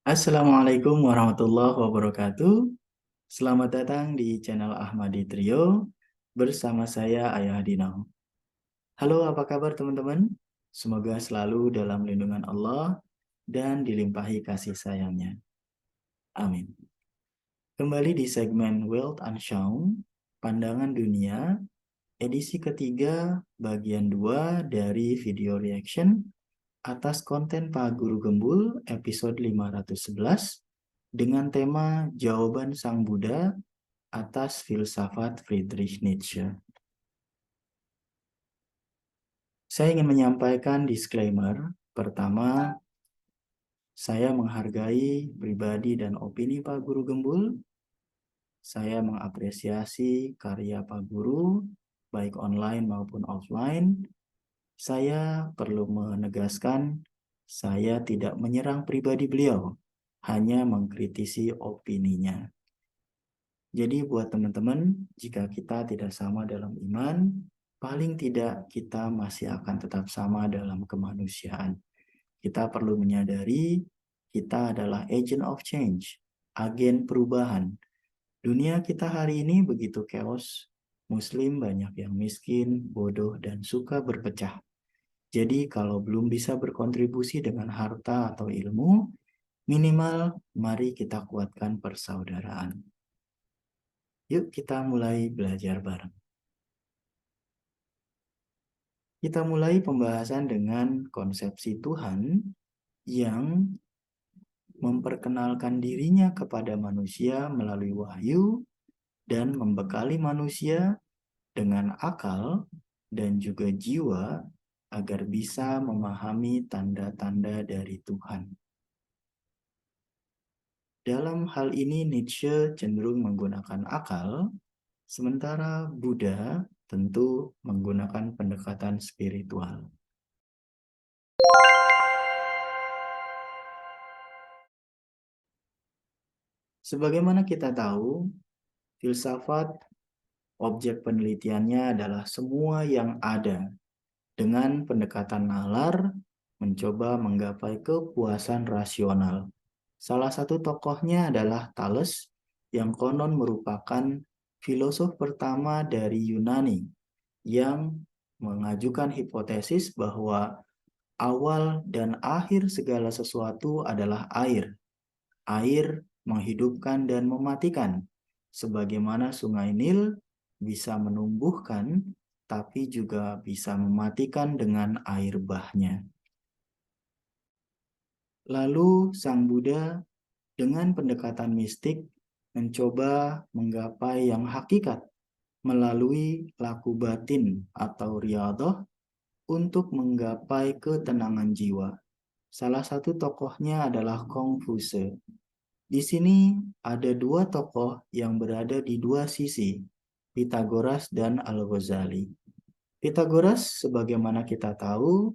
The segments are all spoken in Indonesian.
Assalamualaikum warahmatullahi wabarakatuh. Selamat datang di channel Ahmadi Trio bersama saya Ayah Dinam. Halo, apa kabar teman-teman? Semoga selalu dalam lindungan Allah dan dilimpahi kasih sayangnya. Amin. Kembali di segmen Wealth Unshown, Pandangan Dunia, edisi ketiga bagian 2 dari video reaction atas konten Pak Guru Gembul episode 511 dengan tema Jawaban Sang Buddha atas filsafat Friedrich Nietzsche. Saya ingin menyampaikan disclaimer. Pertama, saya menghargai pribadi dan opini Pak Guru Gembul. Saya mengapresiasi karya Pak Guru, baik online maupun offline. Saya perlu menegaskan, saya tidak menyerang pribadi beliau, hanya mengkritisi opininya. Jadi buat teman-teman, jika kita tidak sama dalam iman, paling tidak kita masih akan tetap sama dalam kemanusiaan. Kita perlu menyadari kita adalah agent of change, agen perubahan. Dunia kita hari ini begitu chaos, Muslim banyak yang miskin, bodoh, dan suka berpecah. Jadi kalau belum bisa berkontribusi dengan harta atau ilmu, minimal mari kita kuatkan persaudaraan. Yuk kita mulai belajar bareng. Kita mulai pembahasan dengan konsepsi Tuhan yang memperkenalkan dirinya kepada manusia melalui wahyu dan membekali manusia dengan akal dan juga jiwa agar bisa memahami tanda-tanda dari Tuhan. Dalam hal ini Nietzsche cenderung menggunakan akal, sementara Buddha tentu menggunakan pendekatan spiritual. Sebagaimana kita tahu, filsafat objek penelitiannya adalah semua yang ada dengan pendekatan nalar mencoba menggapai kepuasan rasional. Salah satu tokohnya adalah Thales yang konon merupakan filosof pertama dari Yunani yang mengajukan hipotesis bahwa awal dan akhir segala sesuatu adalah air. Air menghidupkan dan mematikan, sebagaimana sungai Nil bisa menumbuhkan, tapi juga bisa mematikan dengan air bahnya. Lalu Sang Buddha dengan pendekatan mistik mencoba menggapai yang hakikat melalui laku batin atau riyadhah untuk menggapai ketenangan jiwa. Salah satu tokohnya adalah Kongfuce. Di sini ada dua tokoh yang berada di dua sisi, Pythagoras dan Al-Ghazali. Pythagoras, sebagaimana kita tahu,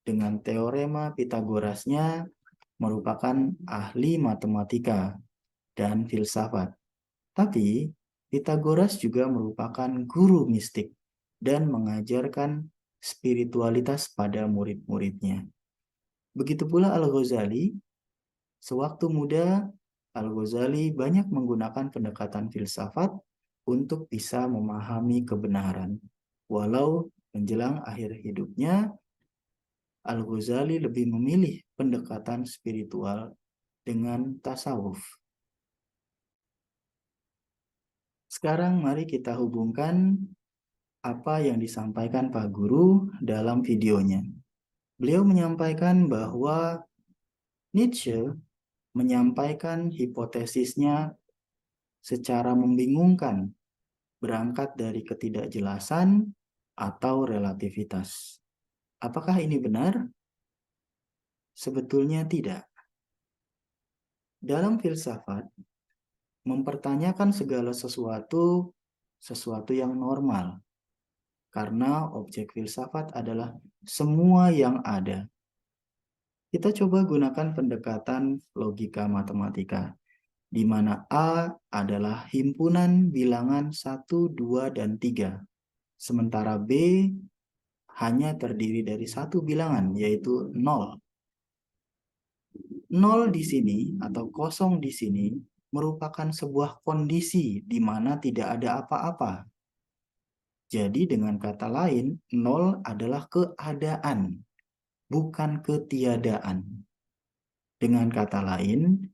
dengan teorema Pythagorasnya merupakan ahli matematika dan filsafat. Tapi Pythagoras juga merupakan guru mistik dan mengajarkan spiritualitas pada murid-muridnya. Begitu pula Al-Ghazali, sewaktu muda Al-Ghazali banyak menggunakan pendekatan filsafat untuk bisa memahami kebenaran. Walau menjelang akhir hidupnya, Al-Ghazali lebih memilih pendekatan spiritual dengan tasawuf. Sekarang mari kita hubungkan apa yang disampaikan Pak Guru dalam videonya. Beliau menyampaikan bahwa Nietzsche menyampaikan hipotesisnya secara membingungkan, berangkat dari ketidakjelasan atau relativitas. Apakah ini benar? Sebetulnya tidak. Dalam filsafat, mempertanyakan segala sesuatu yang normal. Karena objek filsafat adalah semua yang ada. Kita coba gunakan pendekatan logika matematika, di mana A adalah himpunan bilangan 1, 2, dan 3. Sementara B hanya terdiri dari satu bilangan, yaitu 0. Nol di sini atau kosong di sini merupakan sebuah kondisi di mana tidak ada apa-apa. Jadi dengan kata lain, nol adalah keadaan, bukan ketiadaan. Dengan kata lain,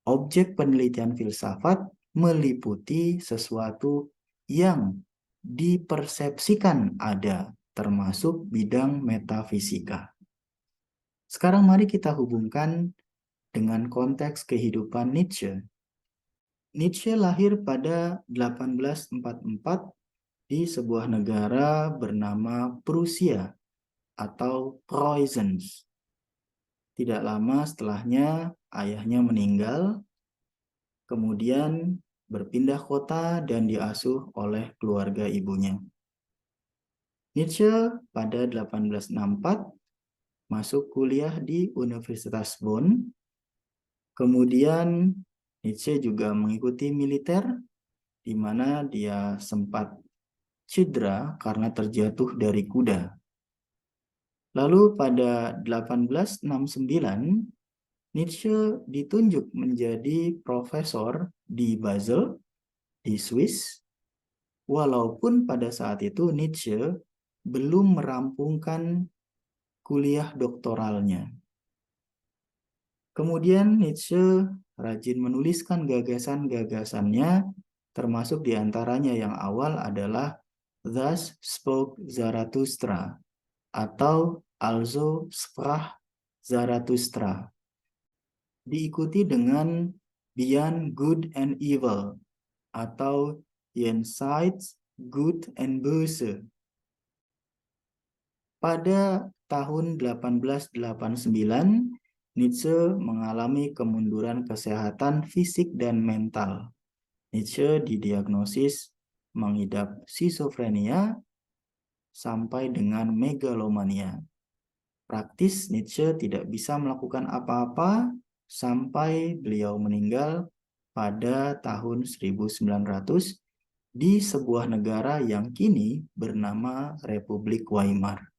objek penelitian filsafat meliputi sesuatu yang dipersepsikan ada, termasuk bidang metafisika. Sekarang mari kita hubungkan dengan konteks kehidupan Nietzsche. Nietzsche lahir pada 1844 di sebuah negara bernama Prusia atau Preußen. Tidak lama setelahnya ayahnya meninggal, kemudian berpindah kota dan diasuh oleh keluarga ibunya. Nietzsche pada 1864 masuk kuliah di Universitas Bonn. Kemudian Nietzsche juga mengikuti militer, di mana dia sempat cedera karena terjatuh dari kuda. Lalu pada 1869, Nietzsche ditunjuk menjadi profesor di Basel, di Swiss, walaupun pada saat itu Nietzsche belum merampungkan kuliah doktoralnya. Kemudian Nietzsche rajin menuliskan gagasan-gagasannya, termasuk diantaranya yang awal adalah Thus Spoke Zarathustra atau Also Sprach Zarathustra. Diikuti dengan Beyond Good and Evil atau Jenseits Gut und Böse. Pada tahun 1889, Nietzsche mengalami kemunduran kesehatan fisik dan mental. Nietzsche didiagnosis mengidap skizofrenia sampai dengan megalomania. Praktis Nietzsche tidak bisa melakukan apa-apa sampai beliau meninggal pada tahun 1900 di sebuah negara yang kini bernama Republik Weimar.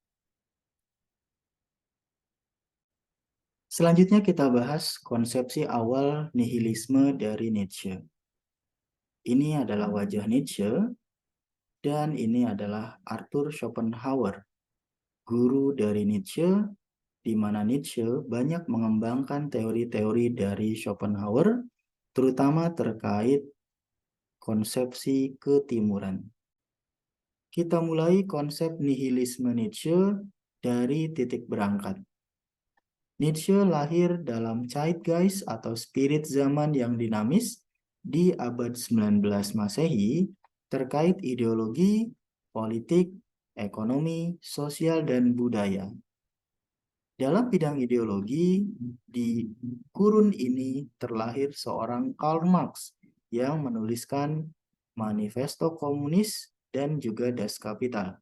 Selanjutnya kita bahas konsepsi awal nihilisme dari Nietzsche. Ini adalah wajah Nietzsche dan ini adalah Arthur Schopenhauer, guru dari Nietzsche, di mana Nietzsche banyak mengembangkan teori-teori dari Schopenhauer, terutama terkait konsepsi ketimuran. Kita mulai konsep nihilisme Nietzsche dari titik berangkat. Nietzsche lahir dalam zeitgeist atau spirit zaman yang dinamis di abad 19 Masehi terkait ideologi, politik, ekonomi, sosial, dan budaya. Dalam bidang ideologi, di kurun ini terlahir seorang Karl Marx yang menuliskan Manifesto Komunis dan juga Das Kapital.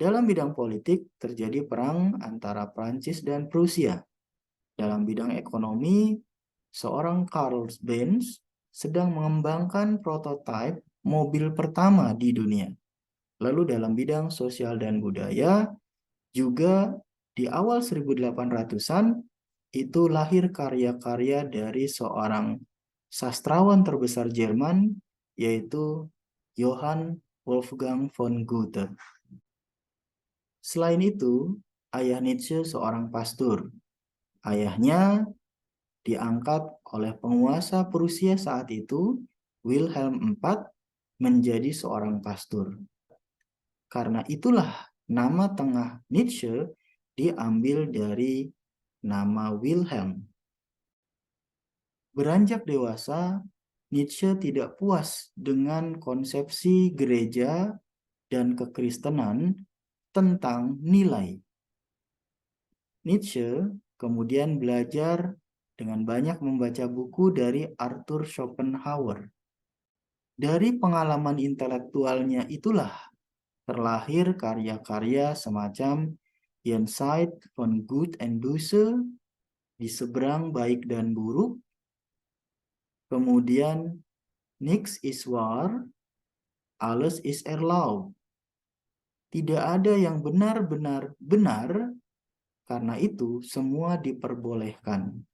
Dalam bidang politik, terjadi perang antara Prancis dan Prusia. Dalam bidang ekonomi, seorang Karl Benz sedang mengembangkan prototipe mobil pertama di dunia. Lalu dalam bidang sosial dan budaya, juga di awal 1800-an, itu lahir karya-karya dari seorang sastrawan terbesar Jerman, yaitu Johann Wolfgang von Goethe. Selain itu, ayah Nietzsche seorang pastor. Ayahnya diangkat oleh penguasa Prusia saat itu, Wilhelm IV, menjadi seorang pastor. Karena itulah nama tengah Nietzsche diambil dari nama Wilhelm. Beranjak dewasa, Nietzsche tidak puas dengan konsepsi gereja dan kekristenan tentang nilai. Nietzsche kemudian belajar dengan banyak membaca buku dari Arthur Schopenhauer. Dari pengalaman intelektualnya itulah terlahir karya-karya semacam Jenseits von Gut und Böse, Di Seberang Baik dan Buruk, kemudian Nichts ist wahr, Alles ist erlaubt. Tidak ada yang benar-benar benar, karena itu semua diperbolehkan.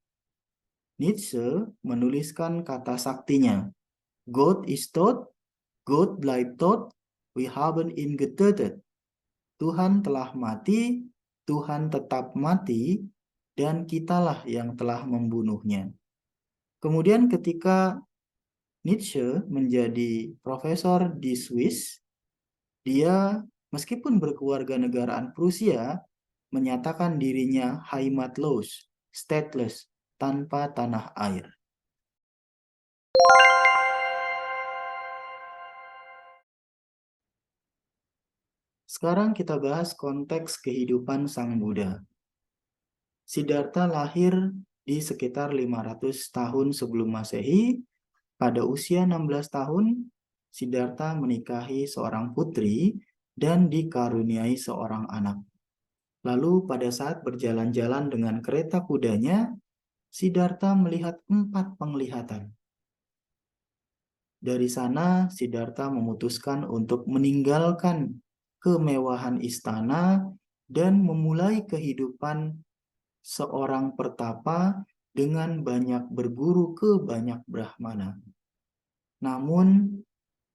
Nietzsche menuliskan kata saktinya, God is tot, God bleibt tot, we haben ihn getötet. Tuhan telah mati, Tuhan tetap mati, dan kitalah yang telah membunuhnya. Kemudian ketika Nietzsche menjadi profesor di Swiss, dia meskipun berkewarganegaraan Prusia, menyatakan dirinya heimatlos, stateless, tanpa tanah air. Sekarang kita bahas konteks kehidupan Sang Buddha. Siddhartha lahir di sekitar 500 tahun sebelum Masehi. Pada usia 16 tahun, Siddhartha menikahi seorang putri dan dikaruniai seorang anak. Lalu pada saat berjalan-jalan dengan kereta kudanya, Siddhartha melihat 4 penglihatan. Dari sana, Siddhartha memutuskan untuk meninggalkan kemewahan istana dan memulai kehidupan seorang pertapa dengan banyak berguru ke banyak brahmana. Namun,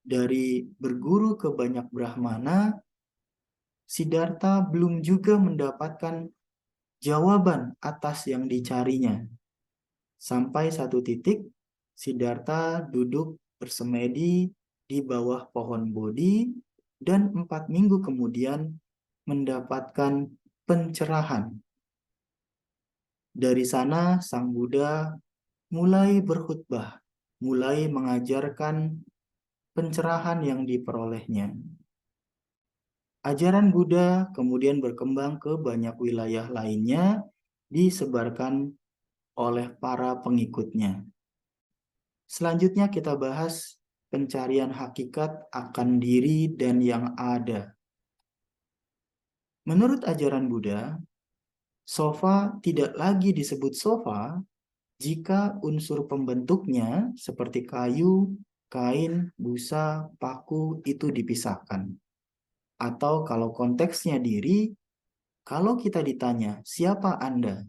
dari berguru ke banyak brahmana, Siddhartha belum juga mendapatkan jawaban atas yang dicarinya. Sampai satu titik, Siddhartha duduk bersemedi di bawah pohon Bodhi dan 4 minggu kemudian mendapatkan pencerahan. Dari sana Sang Buddha mulai berkhutbah, mulai mengajarkan pencerahan yang diperolehnya. Ajaran Buddha kemudian berkembang ke banyak wilayah lainnya, disebarkan oleh para pengikutnya. Selanjutnya kita bahas pencarian hakikat akan diri dan yang ada. Menurut ajaran Buddha, sofa tidak lagi disebut sofa jika unsur pembentuknya seperti kayu, kain, busa, paku itu dipisahkan. Atau kalau konteksnya diri, kalau kita ditanya, siapa Anda?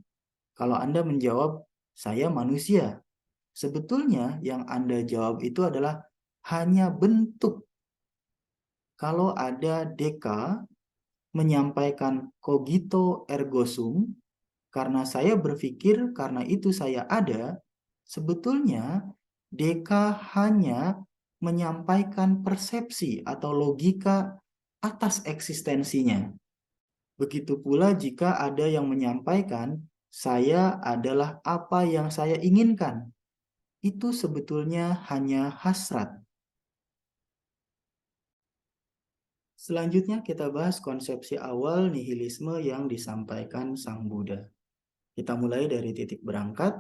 Kalau Anda menjawab, saya manusia. Sebetulnya yang Anda jawab itu adalah hanya bentuk. Kalau ada Deka menyampaikan cogito ergo sum, karena saya berpikir, karena itu saya ada, sebetulnya Deka hanya menyampaikan persepsi atau logika atas eksistensinya. Begitu pula jika ada yang menyampaikan, saya adalah apa yang saya inginkan. Itu sebetulnya hanya hasrat. Selanjutnya kita bahas konsepsi awal nihilisme yang disampaikan Sang Buddha. Kita mulai dari titik berangkat.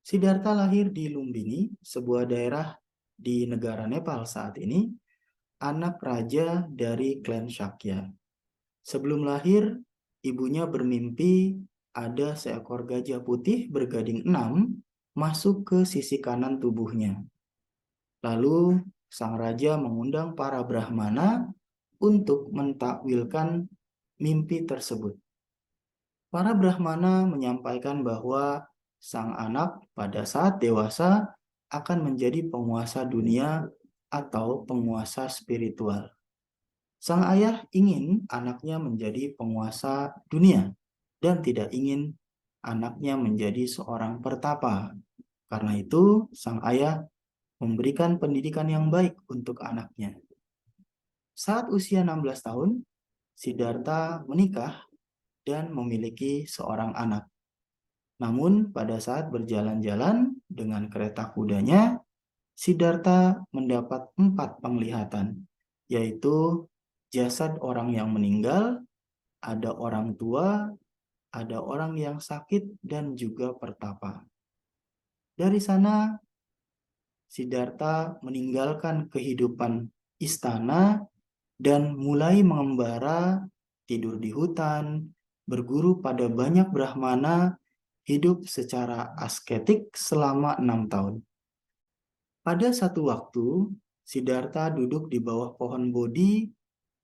Siddhartha lahir di Lumbini, sebuah daerah di negara Nepal saat ini, anak raja dari klan Shakya. Sebelum lahir, ibunya bermimpi ada seekor gajah putih bergading 6 masuk ke sisi kanan tubuhnya. Lalu sang raja mengundang para brahmana untuk mentakwilkan mimpi tersebut. Para brahmana menyampaikan bahwa sang anak pada saat dewasa akan menjadi penguasa dunia atau penguasa spiritual. Sang ayah ingin anaknya menjadi penguasa dunia dan tidak ingin anaknya menjadi seorang pertapa. Karena itu, sang ayah memberikan pendidikan yang baik untuk anaknya. Saat usia 16 tahun, Siddhartha menikah dan memiliki seorang anak. Namun pada saat berjalan-jalan dengan kereta kudanya, Siddhartha mendapat 4 penglihatan, yaitu jasad orang yang meninggal, ada orang tua, ada orang yang sakit, dan juga pertapa. Dari sana, Siddhartha meninggalkan kehidupan istana dan mulai mengembara, tidur di hutan, berguru pada banyak brahmana, hidup secara asketik selama 6 tahun. Pada satu waktu, Siddhartha duduk di bawah pohon Bodhi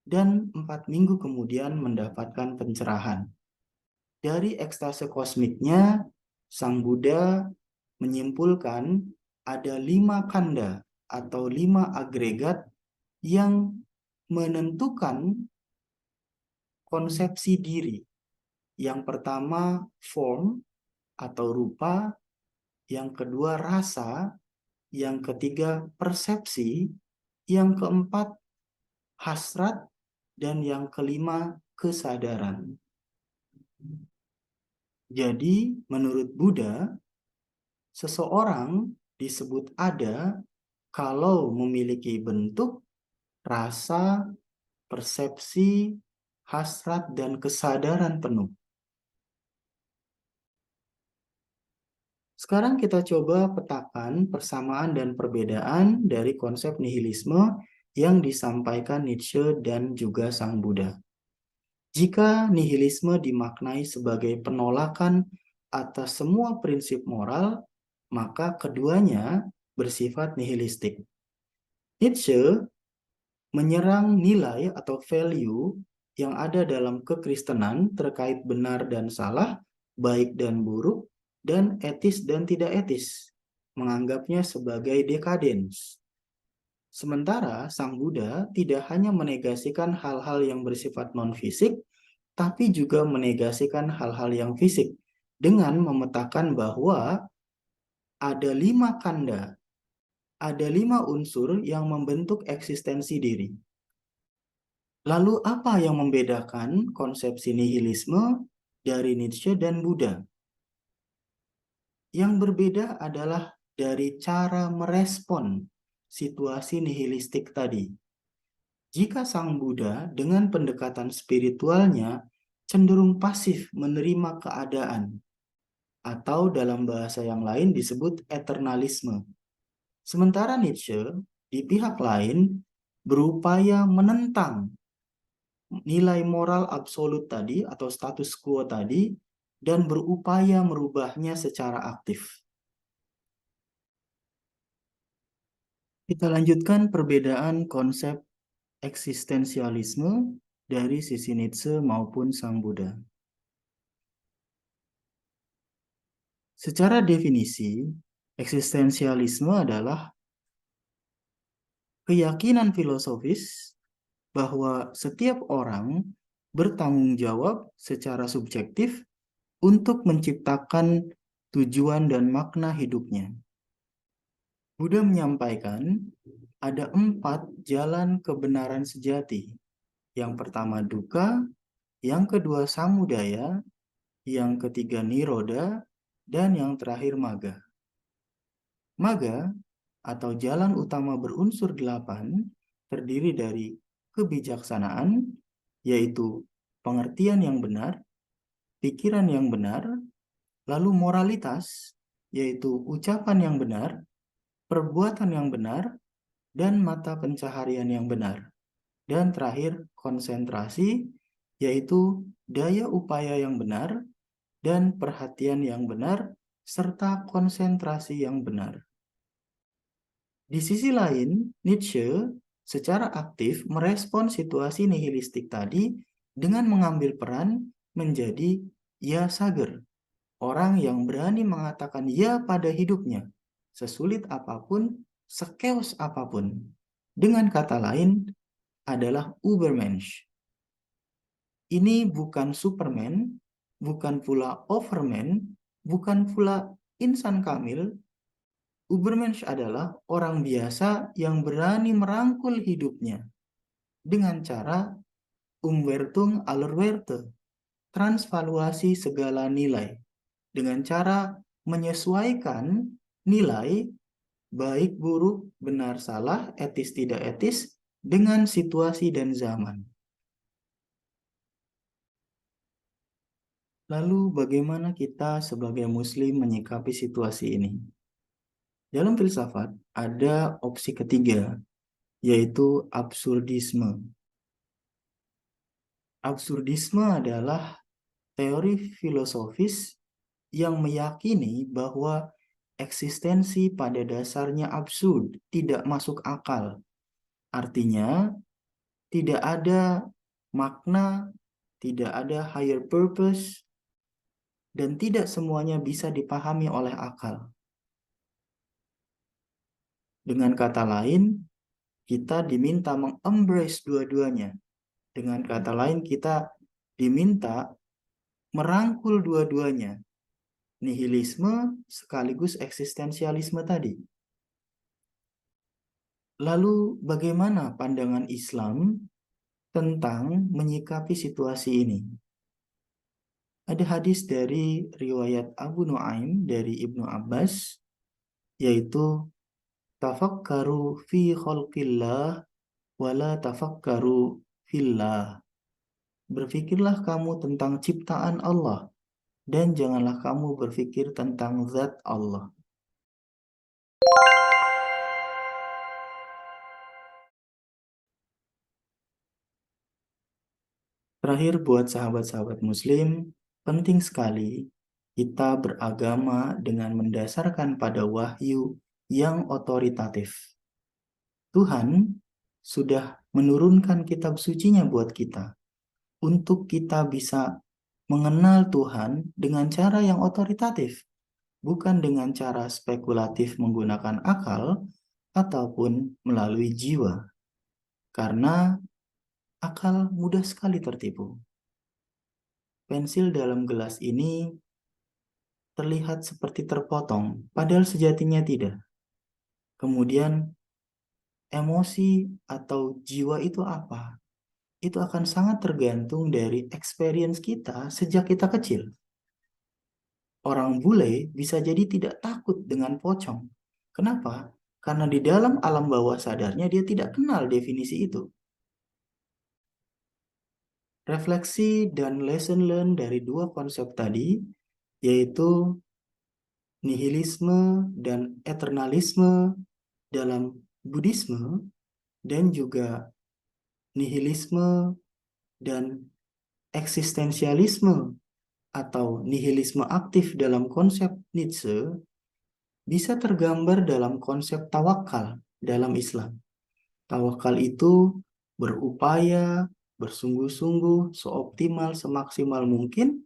dan 4 minggu kemudian mendapatkan pencerahan. Dari ekstase kosmiknya, Sang Buddha menyimpulkan ada 5 kanda atau 5 agregat yang menentukan konsepsi diri. Yang pertama form atau rupa, yang kedua rasa, yang ketiga persepsi, yang keempat hasrat, dan yang kelima kesadaran. Jadi menurut Buddha, seseorang disebut ada kalau memiliki bentuk, rasa, persepsi, hasrat, dan kesadaran penuh. Sekarang kita coba petakan persamaan dan perbedaan dari konsep nihilisme yang disampaikan Nietzsche dan juga Sang Buddha. Jika nihilisme dimaknai sebagai penolakan atas semua prinsip moral, maka keduanya bersifat nihilistik. Nietzsche menyerang nilai atau value yang ada dalam kekristenan terkait benar dan salah, baik dan buruk, dan etis dan tidak etis, menganggapnya sebagai dekadens. Sementara Sang Buddha tidak hanya menegasikan hal-hal yang bersifat non-fisik, tapi juga menegasikan hal-hal yang fisik, dengan memetakan bahwa ada 5 kanda, ada 5 unsur yang membentuk eksistensi diri. Lalu apa yang membedakan konsepsi nihilisme dari Nietzsche dan Buddha? Yang berbeda adalah dari cara merespon situasi nihilistik tadi. Jika Sang Buddha dengan pendekatan spiritualnya cenderung pasif menerima keadaan, atau dalam bahasa yang lain disebut eternalisme. Sementara Nietzsche di pihak lain berupaya menentang nilai moral absolut tadi atau status quo tadi dan berupaya merubahnya secara aktif. Kita lanjutkan perbedaan konsep eksistensialisme dari sisi Nietzsche maupun Sang Buddha. Secara definisi, eksistensialisme adalah keyakinan filosofis bahwa setiap orang bertanggung jawab secara subjektif untuk menciptakan tujuan dan makna hidupnya. Buddha menyampaikan ada 4 jalan kebenaran sejati. Yang pertama dukkha, yang kedua samudaya, yang ketiga nirodha, dan yang terakhir magga. Magga atau jalan utama berunsur 8 terdiri dari kebijaksanaan, yaitu pengertian yang benar, pikiran yang benar, lalu moralitas, yaitu ucapan yang benar, perbuatan yang benar, dan mata pencaharian yang benar. Dan terakhir, konsentrasi, yaitu daya upaya yang benar, dan perhatian yang benar, serta konsentrasi yang benar. Di sisi lain, Nietzsche secara aktif merespon situasi nihilistik tadi dengan mengambil peran menjadi ya sager, orang yang berani mengatakan ya pada hidupnya, sesulit apapun, sekeos apapun. Dengan kata lain, adalah Ubermensch. Ini bukan Superman, bukan pula Overman, bukan pula insan kamil. Ubermensch adalah orang biasa yang berani merangkul hidupnya dengan cara Umwertung aller Werte, transvaluasi segala nilai, dengan cara menyesuaikan nilai baik buruk, benar salah, etis tidak etis dengan situasi dan zaman. Lalu bagaimana kita sebagai muslim menyikapi situasi ini? Dalam filsafat ada opsi ketiga, yaitu absurdisme. Absurdisme adalah teori filosofis yang meyakini bahwa eksistensi pada dasarnya absurd, tidak masuk akal. Artinya, tidak ada makna, tidak ada higher purpose, dan tidak semuanya bisa dipahami oleh akal. Dengan kata lain, kita diminta mengembrace dua-duanya. Dengan kata lain, kita diminta merangkul dua-duanya. Nihilisme sekaligus eksistensialisme tadi. Lalu bagaimana pandangan Islam tentang menyikapi situasi ini? Ada hadis dari riwayat Abu Nuaim dari Ibnu Abbas, yaitu tafakkaru fi khalqillah wala tafakkaru fillah. Berfikirlah kamu tentang ciptaan Allah dan janganlah kamu berpikir tentang zat Allah. Terakhir buat sahabat-sahabat muslim, penting sekali kita beragama dengan mendasarkan pada wahyu yang otoritatif. Tuhan sudah menurunkan kitab sucinya buat kita untuk kita bisa mengenal Tuhan dengan cara yang otoritatif, bukan dengan cara spekulatif menggunakan akal ataupun melalui jiwa. Karena akal mudah sekali tertipu. Pensil dalam gelas ini terlihat seperti terpotong, padahal sejatinya tidak. Kemudian emosi atau jiwa itu apa? Itu akan sangat tergantung dari experience kita sejak kita kecil. Orang bule bisa jadi tidak takut dengan pocong. Kenapa? Karena di dalam alam bawah sadarnya dia tidak kenal definisi itu. Refleksi dan lesson learn dari dua konsep tadi, yaitu nihilisme dan eternalisme dalam Buddhisme, dan juga nihilisme dan eksistensialisme atau nihilisme aktif dalam konsep Nietzsche, bisa tergambar dalam konsep tawakal dalam Islam. Tawakal itu berupaya, bersungguh-sungguh, seoptimal, semaksimal mungkin,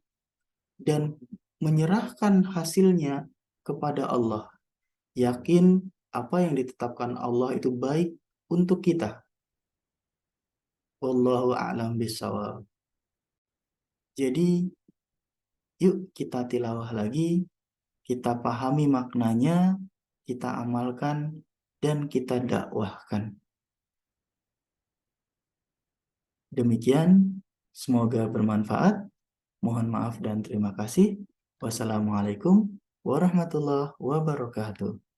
dan menyerahkan hasilnya kepada Allah. Yakin apa yang ditetapkan Allah itu baik untuk kita. Wallahu a'lam bishawab. Jadi, yuk kita tilawah lagi, kita pahami maknanya, kita amalkan, dan kita dakwahkan. Demikian, semoga bermanfaat. Mohon maaf dan terima kasih. Wassalamualaikum warahmatullahi wabarakatuh.